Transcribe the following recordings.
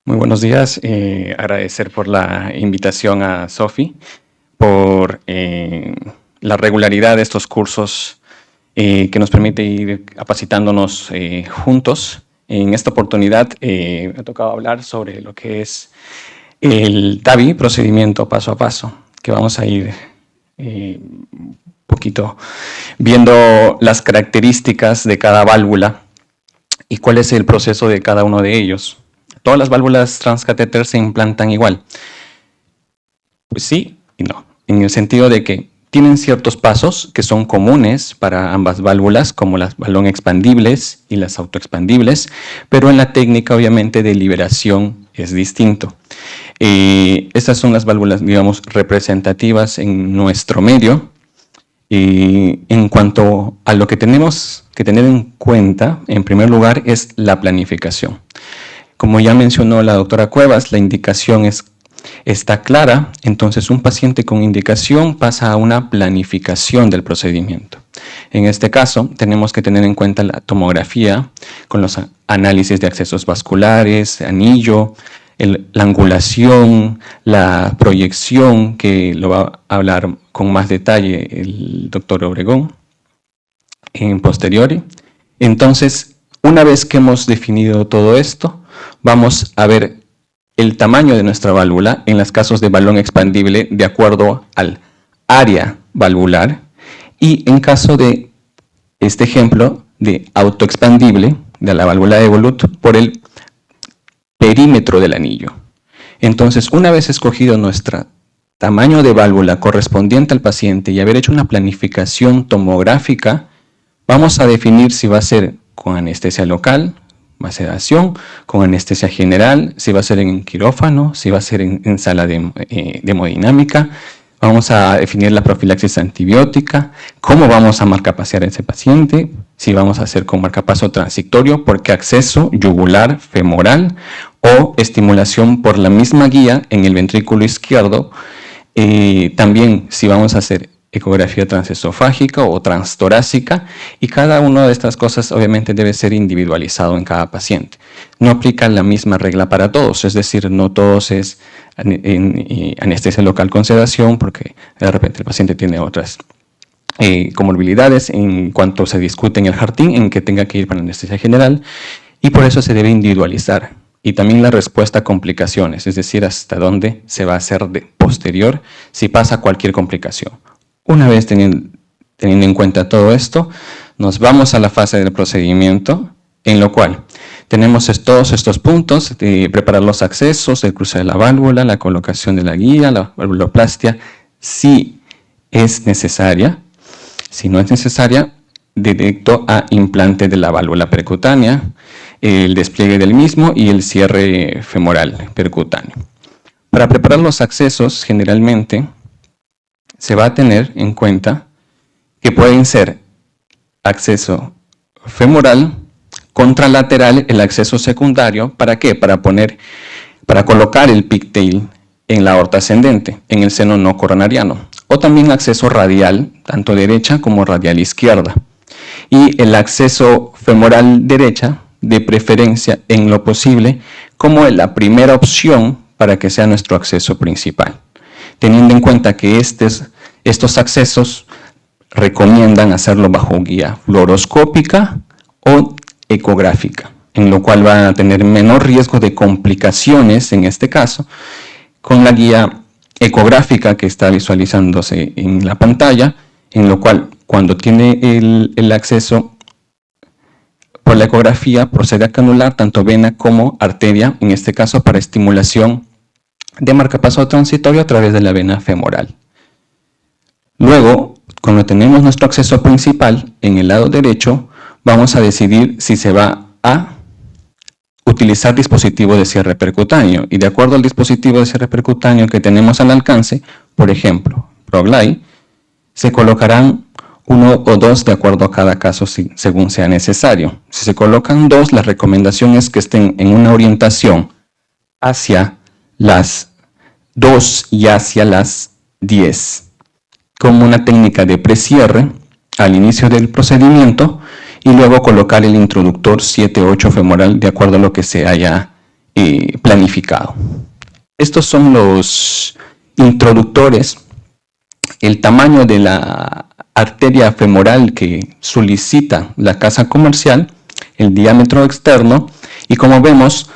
Muy buenos días. Agradecer por la invitación a Sofi, por la regularidad de estos cursos que nos permite ir capacitándonos juntos. En esta oportunidad me ha tocado hablar sobre lo que es el TAVI, procedimiento paso a paso, que vamos a ir un poquito viendo las características de cada válvula y cuál es el proceso de cada uno de ellos. ¿Todas las válvulas transcatéter se implantan igual? Pues sí y no, en el sentido de que tienen ciertos pasos que son comunes para ambas válvulas, como las balón expandibles y las autoexpandibles, pero en la técnica, obviamente, de liberación es distinto. Estas son las válvulas, digamos, representativas en nuestro medio. En cuanto a lo que tenemos que tener en cuenta, en primer lugar, es la planificación. Como ya mencionó la doctora Cuevas, la indicación está clara, entonces un paciente con indicación pasa a una planificación del procedimiento. En este caso, tenemos que tener en cuenta la tomografía con los análisis de accesos vasculares, anillo, la angulación, la proyección, que lo va a hablar con más detalle el doctor Obregón en posteriori. Entonces, una vez que hemos definido todo esto, vamos a ver el tamaño de nuestra válvula en los casos de balón expandible de acuerdo al área valvular y en caso de este ejemplo de autoexpandible de la válvula Evolut por el perímetro del anillo. Entonces, una vez escogido nuestro tamaño de válvula correspondiente al paciente y haber hecho una planificación tomográfica, vamos a definir si va a ser con anestesia local, sedación, con anestesia general, si va a ser en quirófano, si va a ser en sala de hemodinámica. Vamos a definir la profilaxis antibiótica, cómo vamos a marcapasear a ese paciente, si vamos a hacer con marcapaso transitorio, por qué acceso yugular, femoral o estimulación por la misma guía en el ventrículo izquierdo. También si vamos a hacer ecografía transesofágica o transtorácica, y cada una de estas cosas obviamente debe ser individualizado en cada paciente. No aplica la misma regla para todos, es decir, no todos es anestesia local con sedación, porque de repente el paciente tiene otras comorbilidades en cuanto se discute en el jardín en que tenga que ir para anestesia general, y por eso se debe individualizar. Y también la respuesta a complicaciones, es decir, hasta dónde se va a hacer de posterior si pasa cualquier complicación. Una vez teniendo en cuenta todo esto, nos vamos a la fase del procedimiento, en lo cual tenemos todos estos puntos de preparar los accesos, el cruce de la válvula, la colocación de la guía, la valvuloplastia, si es necesaria. Si no es necesaria, directo a implante de la válvula percutánea, el despliegue del mismo y el cierre femoral percutáneo. Para preparar los accesos, generalmente, se va a tener en cuenta que pueden ser acceso femoral, contralateral, el acceso secundario. ¿Para qué? Para colocar el pigtail en la aorta ascendente, en el seno no coronariano. O también acceso radial, tanto derecha como radial izquierda. Y el acceso femoral derecha, de preferencia en lo posible, como la primera opción para que sea nuestro acceso principal. Teniendo en cuenta que estos accesos recomiendan hacerlo bajo guía fluoroscópica o ecográfica, en lo cual van a tener menor riesgo de complicaciones, en este caso, con la guía ecográfica que está visualizándose en la pantalla, en lo cual cuando tiene el acceso por la ecografía procede a canular tanto vena como arteria, en este caso para estimulación de marcapaso transitorio a través de la vena femoral. Luego, cuando tenemos nuestro acceso principal en el lado derecho, vamos a decidir si se va a utilizar dispositivo de cierre percutáneo, y de acuerdo al dispositivo de cierre percutáneo que tenemos al alcance, por ejemplo, ProGlide, se colocarán 1 o 2 de acuerdo a cada caso según sea necesario. Si se colocan 2, la recomendación es que estén en una orientación hacia las 2 y hacia las 10, como una técnica de precierre al inicio del procedimiento, y luego colocar el introductor 7-8 femoral de acuerdo a lo que se haya planificado. Estos son los introductores, el tamaño de la arteria femoral que solicita la casa comercial, el diámetro externo, y como vemos,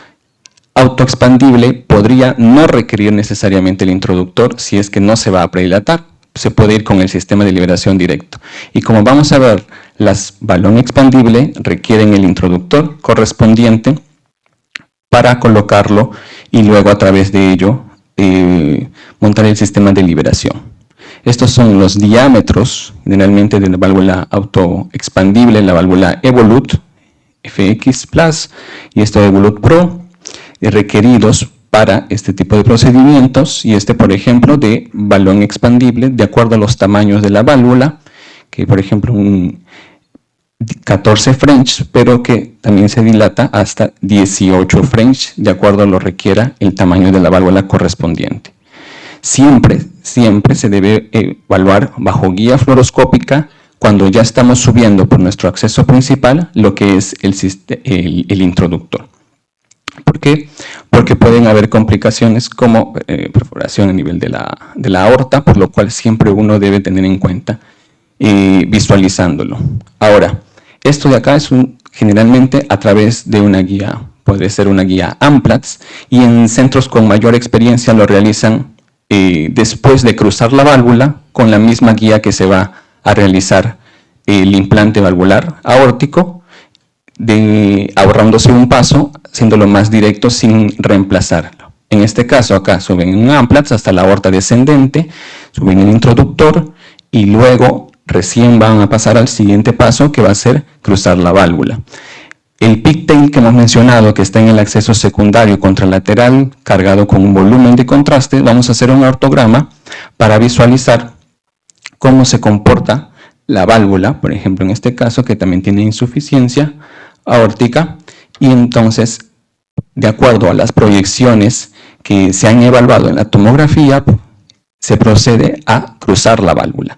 autoexpandible podría no requerir necesariamente el introductor si es que no se va a predilatar. Se puede ir con el sistema de liberación directo. Y como vamos a ver, las balón expandible requieren el introductor correspondiente para colocarlo y luego a través de ello montar el sistema de liberación. Estos son los diámetros generalmente de la válvula autoexpandible, la válvula Evolut FX Plus y esta Evolut Pro, requeridos para este tipo de procedimientos, y por ejemplo, de balón expandible de acuerdo a los tamaños de la válvula, que por ejemplo un 14 French, pero que también se dilata hasta 18 French, de acuerdo a lo requiera el tamaño de la válvula correspondiente. Siempre se debe evaluar bajo guía fluoroscópica cuando ya estamos subiendo por nuestro acceso principal lo que es el introductor. ¿Por qué? Porque pueden haber complicaciones como perforación a nivel de la aorta, por lo cual siempre uno debe tener en cuenta visualizándolo. Ahora, esto de acá es generalmente a través de una guía, puede ser una guía AMPLATS, y en centros con mayor experiencia lo realizan después de cruzar la válvula con la misma guía que se va a realizar el implante valvular aórtico, ahorrándose un paso, haciéndolo más directo sin reemplazarlo. En este caso acá suben un AMPLATS hasta la aorta descendente, suben el introductor y luego recién van a pasar al siguiente paso, que va a ser cruzar la válvula. El pigtail que hemos mencionado, que está en el acceso secundario contralateral, cargado con un volumen de contraste, vamos a hacer un ortograma para visualizar cómo se comporta la válvula, por ejemplo en este caso que también tiene insuficiencia aórtica, y entonces de acuerdo a las proyecciones que se han evaluado en la tomografía, se procede a cruzar la válvula.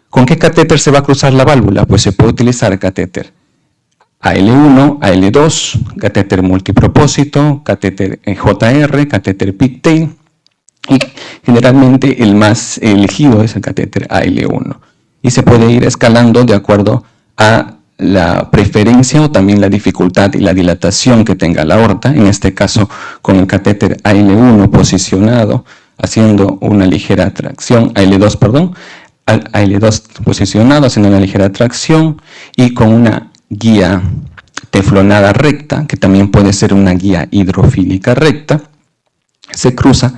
¿Con qué catéter se va a cruzar la válvula? Pues se puede utilizar catéter AL1, AL2, catéter multipropósito, catéter JR, catéter pigtail, y generalmente el más elegido es el catéter AL1. Y se puede ir escalando de acuerdo a la preferencia o también la dificultad y la dilatación que tenga la aorta, en este caso con el catéter AL1 posicionado, haciendo una ligera tracción, AL2, perdón, AL2 posicionado, haciendo una ligera tracción, y con una guía teflonada recta, que también puede ser una guía hidrofílica recta, se cruza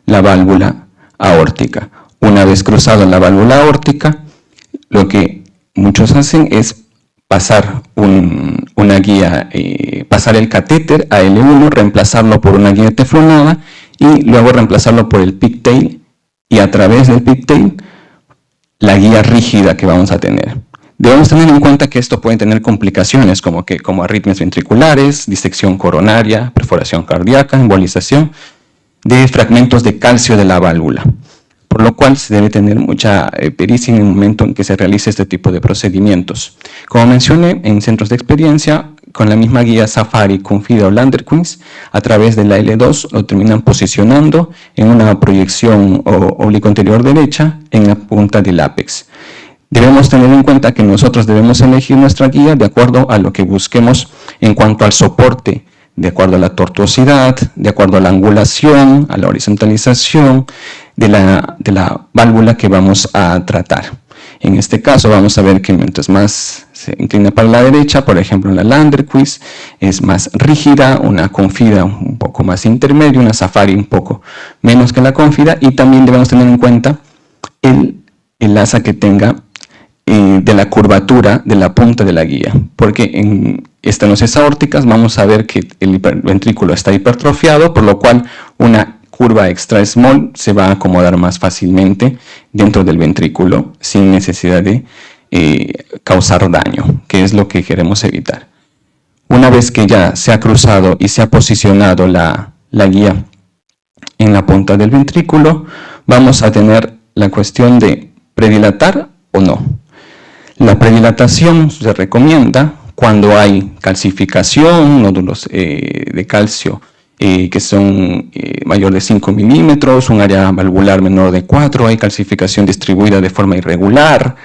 la válvula aórtica. Una vez cruzada la válvula aórtica, lo que muchos hacen es pasar una guía, pasar el catéter AL1, reemplazarlo por una guía teflonada y luego reemplazarlo por el pigtail, y a través del pigtail la guía rígida que vamos a tener. Debemos tener en cuenta que esto puede tener complicaciones como arritmias ventriculares, disección coronaria, perforación cardíaca, embolización de fragmentos de calcio de la válvula, por lo cual se debe tener mucha pericia en el momento en que se realice este tipo de procedimientos. Como mencioné, en centros de experiencia, con la misma guía Safari, Confida o Landerquist, a través de la L2 lo terminan posicionando en una proyección oblicuo anterior derecha en la punta del ápex. Debemos tener en cuenta que nosotros debemos elegir nuestra guía de acuerdo a lo que busquemos en cuanto al soporte, de acuerdo a la tortuosidad, de acuerdo a la angulación, a la horizontalización de la válvula que vamos a tratar. En este caso vamos a ver que mientras más se inclina para la derecha, por ejemplo en la Landerquist es más rígida, una Confida un poco más intermedia, una Safari un poco menos que la Confida, y también debemos tener en cuenta el asa que tenga de la curvatura de la punta de la guía, porque en estenosis aórticas vamos a ver que el ventrículo está hipertrofiado, por lo cual una curva extra small se va a acomodar más fácilmente dentro del ventrículo sin necesidad de causar daño, que es lo que queremos evitar. Una vez que ya se ha cruzado y se ha posicionado la guía en la punta del ventrículo, vamos a tener la cuestión de predilatar o no. La predilatación se recomienda cuando hay calcificación, nódulos de calcio que son mayor de 5 milímetros, un área valvular menor de 4, hay calcificación distribuida de forma irregular.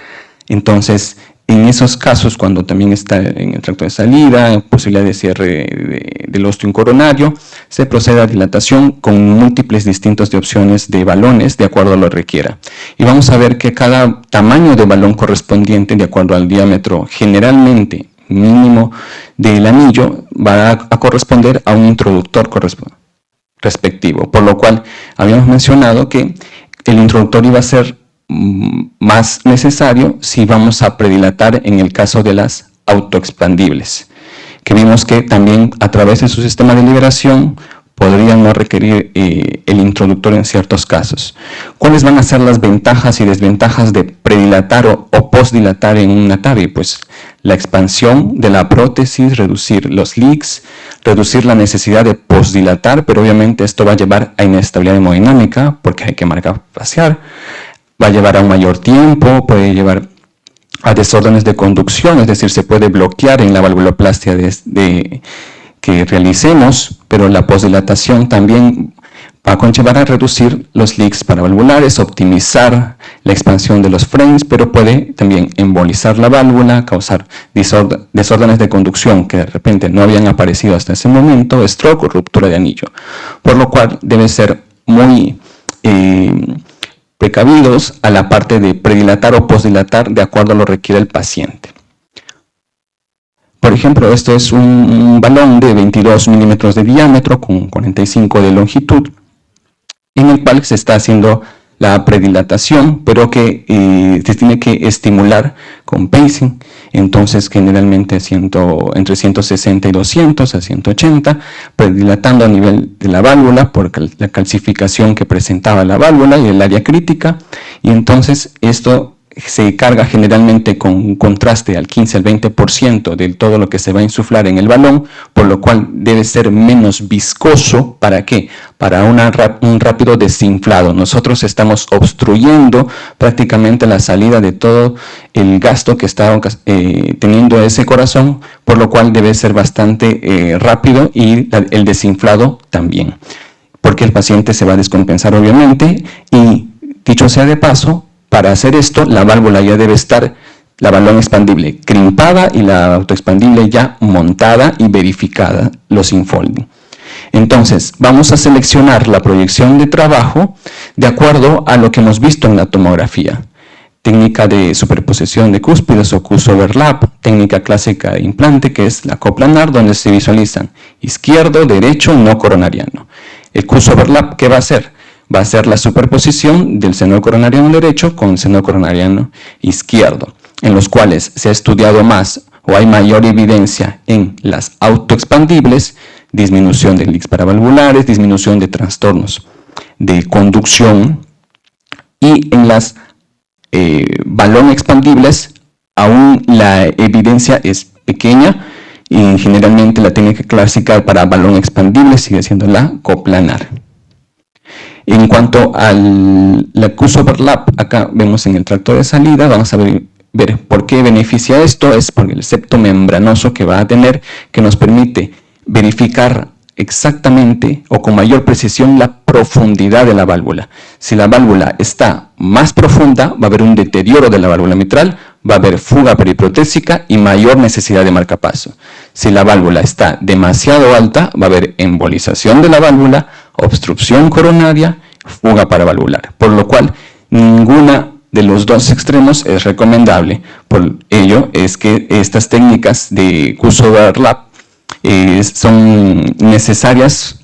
Entonces, en esos casos, cuando también está en el tracto de salida, posibilidad de cierre del ostium coronario, se procede a dilatación con múltiples distintos de opciones de balones de acuerdo a lo que requiera. Y vamos a ver que cada tamaño de balón correspondiente, de acuerdo al diámetro generalmente mínimo del anillo, va a corresponder a un introductor respectivo. Por lo cual, habíamos mencionado que el introductor iba a ser más necesario si vamos a predilatar en el caso de las autoexpandibles, que vimos que también a través de su sistema de liberación podrían no requerir el introductor en ciertos casos. ¿Cuáles van a ser las ventajas y desventajas de predilatar o postdilatar en una TAVI? Pues la expansión de la prótesis, reducir los leaks, reducir la necesidad de postdilatar, pero obviamente esto va a llevar a inestabilidad hemodinámica porque hay que marcar facial. Va a llevar a un mayor tiempo, puede llevar a desórdenes de conducción, es decir, se puede bloquear en la valvuloplastia que realicemos, pero la postdilatación también va a conllevar a reducir los leaks paravalvulares, optimizar la expansión de los frames, pero puede también embolizar la válvula, causar desórdenes de conducción que de repente no habían aparecido hasta ese momento, stroke o ruptura de anillo, por lo cual debe ser muy precavidos a la parte de predilatar o postdilatar de acuerdo a lo que requiere el paciente. Por ejemplo, esto es un balón de 22 milímetros de diámetro con 45 de longitud, en el cual se está haciendo la predilatación, pero que se tiene que estimular con pacing. Entonces, generalmente entre 160 y 200 a 180, predilatando a nivel de la válvula por la calcificación que presentaba la válvula y el área crítica. Y entonces esto se carga generalmente con un contraste al 15 al 20% de todo lo que se va a insuflar en el balón, por lo cual debe ser menos viscoso. ¿Para qué? Para un rápido desinflado. Nosotros estamos obstruyendo prácticamente la salida de todo el gasto que está teniendo ese corazón, por lo cual debe ser bastante rápido y el desinflado también, porque el paciente se va a descompensar obviamente. Y dicho sea de paso, para hacer esto, la válvula ya debe estar, la balón expandible crimpada y la autoexpandible ya montada y verificada, los infolding. Entonces, vamos a seleccionar la proyección de trabajo de acuerdo a lo que hemos visto en la tomografía. Técnica de superposición de cúspides o CUS-overlap, técnica clásica de implante que es la coplanar, donde se visualizan izquierdo, derecho, no coronariano. El CUS-overlap, ¿qué va a hacer? Va a ser la superposición del seno coronariano derecho con seno coronariano izquierdo, en los cuales se ha estudiado más o hay mayor evidencia en las autoexpandibles, disminución de leaks paravalvulares, disminución de trastornos de conducción, y en las balón expandibles aún la evidencia es pequeña y generalmente la técnica clásica para balón expandible sigue siendo la coplanar. En cuanto al CUS-overlap, acá vemos en el tracto de salida, vamos a ver por qué beneficia esto. Es porque el septo membranoso que va a tener, que nos permite verificar exactamente o con mayor precisión la profundidad de la válvula. Si la válvula está más profunda, va a haber un deterioro de la válvula mitral, va a haber fuga periprotésica y mayor necesidad de marcapaso. Si la válvula está demasiado alta, va a haber embolización de la válvula, obstrucción coronaria, fuga paravalvular, por lo cual ninguna de los dos extremos es recomendable. Por ello es que estas técnicas de CUS-overlap son necesarias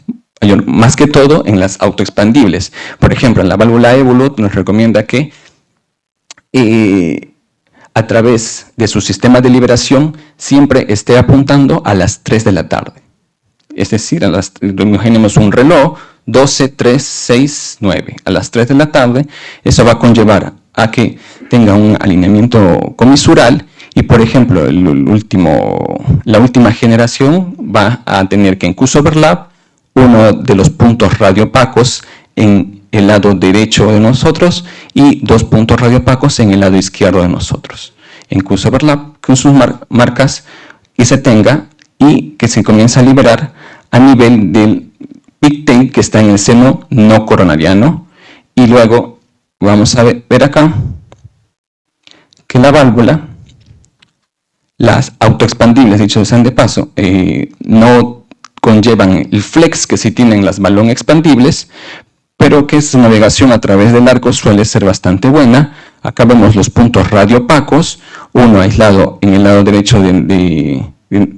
más que todo en las autoexpandibles. Por ejemplo, en la válvula Evolut nos recomienda que a través de su sistema de liberación siempre esté apuntando a las 3 de la tarde. Es decir, imaginemos un reloj 12, 3, 6, 9. A las 3 de la tarde, eso va a conllevar a que tenga un alineamiento comisural y, por ejemplo, la última generación va a tener que en CUS-overlap uno de los puntos radiopacos en el lado derecho de nosotros y 2 puntos radiopacos en el lado izquierdo de nosotros. En CUS-overlap, con sus marcas que se tenga y que se comienza a liberar a nivel del tail que está en el seno no coronariano. Y luego vamos a ver acá que la válvula, las autoexpandibles, dicho sean de paso, no conllevan el flex que sí tienen las balón expandibles, pero que su navegación a través del arco suele ser bastante buena. Acá vemos los puntos radiopacos, uno aislado en el lado derecho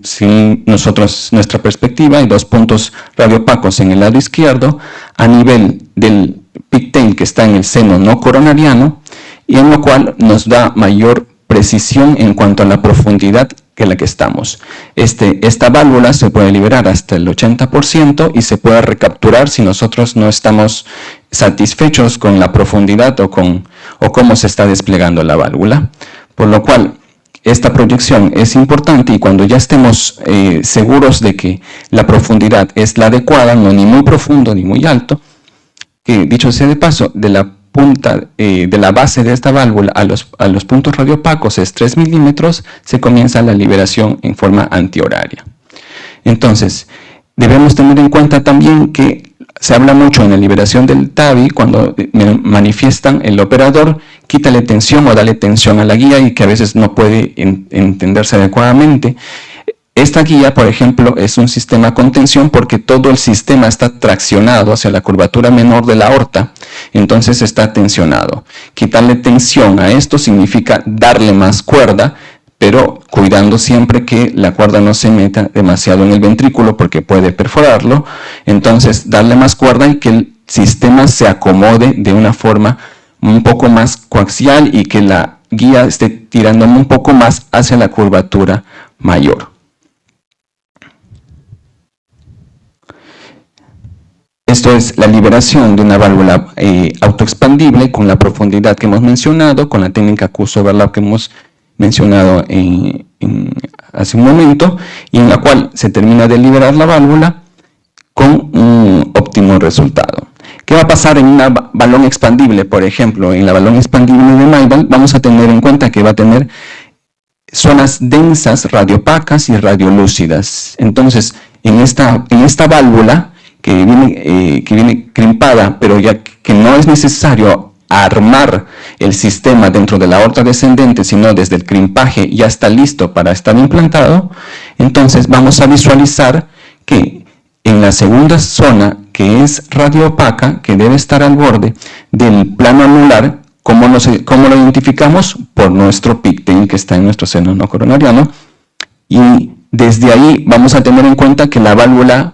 sin nuestra perspectiva, y 2 puntos radiopacos en el lado izquierdo, a nivel del pigtail que está en el seno no coronariano, y en lo cual nos da mayor precisión en cuanto a la profundidad que la que estamos. Esta válvula se puede liberar hasta el 80% y se puede recapturar si nosotros no estamos satisfechos con la profundidad o cómo se está desplegando la válvula. Por lo cual, esta proyección es importante, y cuando ya estemos seguros de que la profundidad es la adecuada, no ni muy profundo ni muy alto, que dicho sea de paso, de la punta de la base de esta válvula a los puntos radiopacos es 3 milímetros, se comienza la liberación en forma antihoraria. Entonces, debemos tener en cuenta también que se habla mucho en la liberación del TAVI cuando manifiestan el operador, quítale tensión o dale tensión a la guía, y que a veces no puede entenderse adecuadamente. Esta guía, por ejemplo, es un sistema con tensión porque todo el sistema está traccionado hacia la curvatura menor de la aorta, entonces está tensionado. Quitarle tensión a esto significa darle más cuerda, pero cuidando siempre que la cuerda no se meta demasiado en el ventrículo porque puede perforarlo. Entonces, darle más cuerda y que el sistema se acomode de una forma un poco más coaxial y que la guía esté tirando un poco más hacia la curvatura mayor. Esto es la liberación de una válvula autoexpandible con la profundidad que hemos mencionado, con la técnica Q-overlap que hemos mencionado hace un momento, y en la cual se termina de liberar la válvula con un óptimo resultado. ¿Qué va a pasar en una balón expandible? Por ejemplo, en la balón expandible de Maybach vamos a tener en cuenta que va a tener zonas densas, radiopacas y radiolúcidas. Entonces, en esta válvula que viene crimpada, pero ya que no es necesario armar el sistema dentro de la aorta descendente, sino desde el crimpaje ya está listo para estar implantado, entonces vamos a visualizar que en la segunda zona, que es radiopaca, que debe estar al borde del plano anular, ¿cómo lo identificamos? Por nuestro pigtail que está en nuestro seno no coronariano, y desde ahí vamos a tener en cuenta que la válvula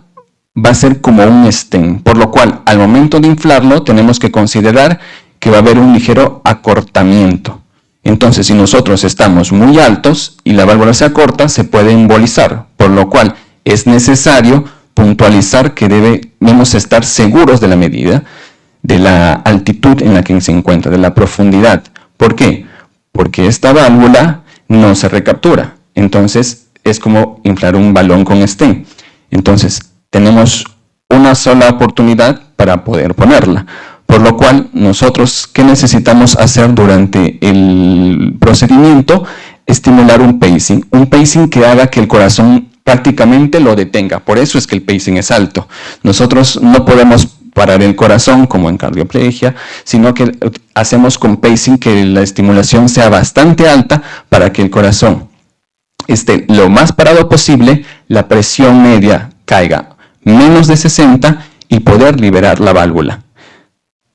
va a ser como un stent, por lo cual al momento de inflarlo tenemos que considerar que va a haber un ligero acortamiento. Entonces, si nosotros estamos muy altos y la válvula se acorta, se puede embolizar, por lo cual es necesario puntualizar que debemos estar seguros de la medida, de la altitud en la que se encuentra, de la profundidad. ¿Por qué? Porque esta válvula no se recaptura. Entonces, es como inflar un balón con stent. Entonces, tenemos una sola oportunidad para poder ponerla. Por lo cual, nosotros, ¿qué necesitamos hacer durante el procedimiento? Estimular un pacing que haga que el corazón prácticamente lo detenga. Por eso es que el pacing es alto. Nosotros no podemos parar el corazón como en cardioplegia, sino que hacemos con pacing que la estimulación sea bastante alta para que el corazón esté lo más parado posible, la presión media caiga menos de 60 y poder liberar la válvula,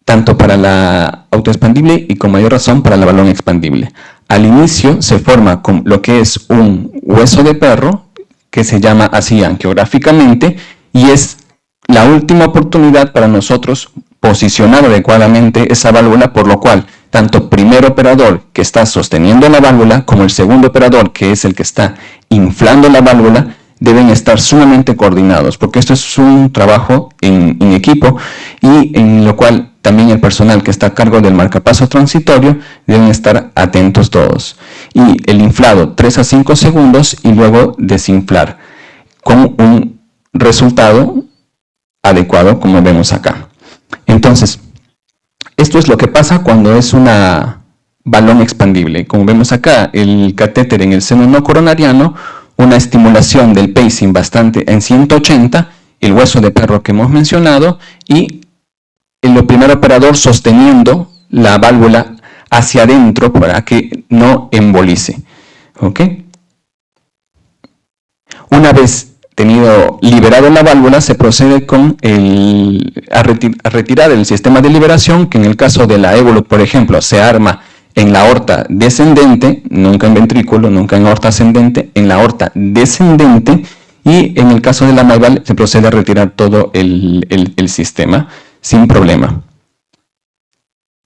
tanto para la autoexpandible y con mayor razón para la balón expandible. Al inicio se forma con lo que es un hueso de perro, que se llama así angiográficamente, y es la última oportunidad para nosotros posicionar adecuadamente esa válvula, por lo cual tanto primer operador que está sosteniendo la válvula como el segundo operador, que es el que está inflando la válvula, deben estar sumamente coordinados, porque esto es un trabajo en equipo, y en lo cual también el personal que está a cargo del marcapaso transitorio deben estar atentos todos. Y el inflado 3 a 5 segundos y luego desinflar con un resultado adecuado, como vemos acá. Entonces, esto es lo que pasa cuando es una balón expandible. Como vemos acá, el catéter en el seno no coronariano, una estimulación del pacing bastante en 180, el hueso de perro que hemos mencionado y el primer operador sosteniendo la válvula hacia adentro para que no embolice. ¿Ok? Una vez liberado la válvula, se procede a retirar el sistema de liberación, que en el caso de la Evolut, por ejemplo, se arma en la aorta descendente, nunca en ventrículo, nunca en aorta ascendente, en la aorta descendente, y en el caso de la MyVal se procede a retirar todo el sistema sin problema.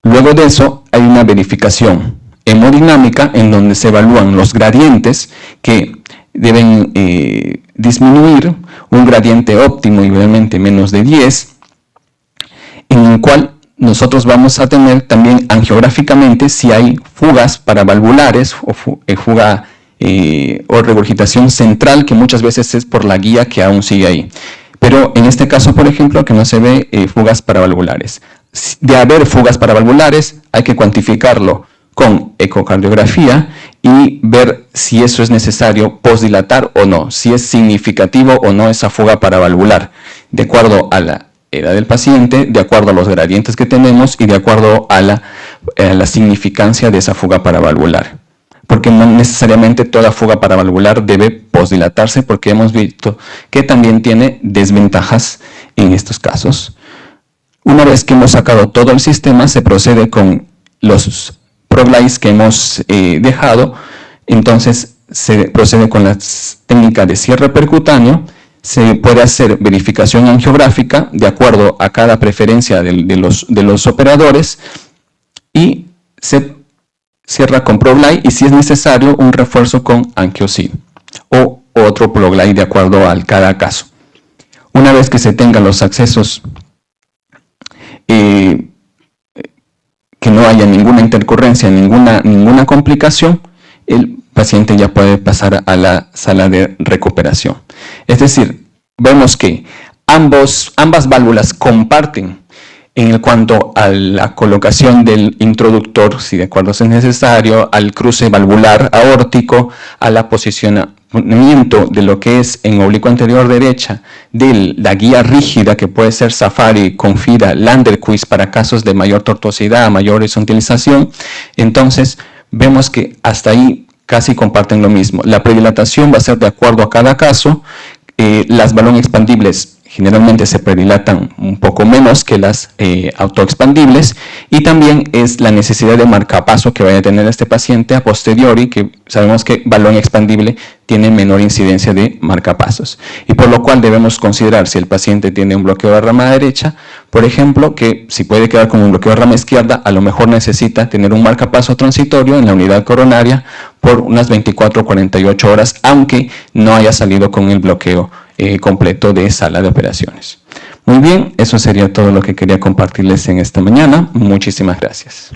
Luego de eso hay una verificación hemodinámica en donde se evalúan los gradientes que deben disminuir, un gradiente óptimo idealmente menos de 10, en el cual nosotros vamos a tener también angiográficamente si hay fugas paravalvulares o fuga o regurgitación central, que muchas veces es por la guía que aún sigue ahí. Pero en este caso, por ejemplo, que no se ve fugas paravalvulares. De haber fugas paravalvulares, hay que cuantificarlo con ecocardiografía y ver si eso es necesario postdilatar o no, si es significativo o no esa fuga paravalvular, de acuerdo a la edad del paciente, de acuerdo a los gradientes que tenemos y de acuerdo a la significancia de esa fuga paravalvular. Porque no necesariamente toda fuga paravalvular debe postdilatarse, porque hemos visto que también tiene desventajas en estos casos. Una vez que hemos sacado todo el sistema, se procede con los ProGlides que hemos dejado. Entonces se procede con la técnica de cierre percutáneo. Se puede hacer verificación angiográfica de acuerdo a cada preferencia de los operadores y se cierra con ProGlide y, si es necesario, un refuerzo con AngioSeal o otro ProGlide de acuerdo a cada caso. Una vez que se tengan los accesos, que no haya ninguna intercurrencia, ninguna complicación, el paciente ya puede pasar a la sala de recuperación. Es decir, vemos que ambas válvulas comparten en cuanto a la colocación del introductor, si de acuerdo es necesario, al cruce valvular aórtico, a la posicionamiento de lo que es en oblicuo anterior derecha de la guía rígida, que puede ser Safari, Confida, Landerquist para casos de mayor tortuosidad, mayor horizontalización. Entonces vemos que hasta ahí casi comparten lo mismo. La predilatación va a ser de acuerdo a cada caso. Las balón expandibles generalmente se predilatan un poco menos que las autoexpandibles, y también es la necesidad de marcapaso que vaya a tener este paciente a posteriori, que sabemos que balón expandible tiene menor incidencia de marcapasos, y por lo cual debemos considerar si el paciente tiene un bloqueo de rama derecha, por ejemplo, que si puede quedar con un bloqueo de rama izquierda, a lo mejor necesita tener un marcapaso transitorio en la unidad coronaria por unas 24 o 48 horas, aunque no haya salido con el bloqueo completo de sala de operaciones. Muy bien, eso sería todo lo que quería compartirles en esta mañana. Muchísimas gracias.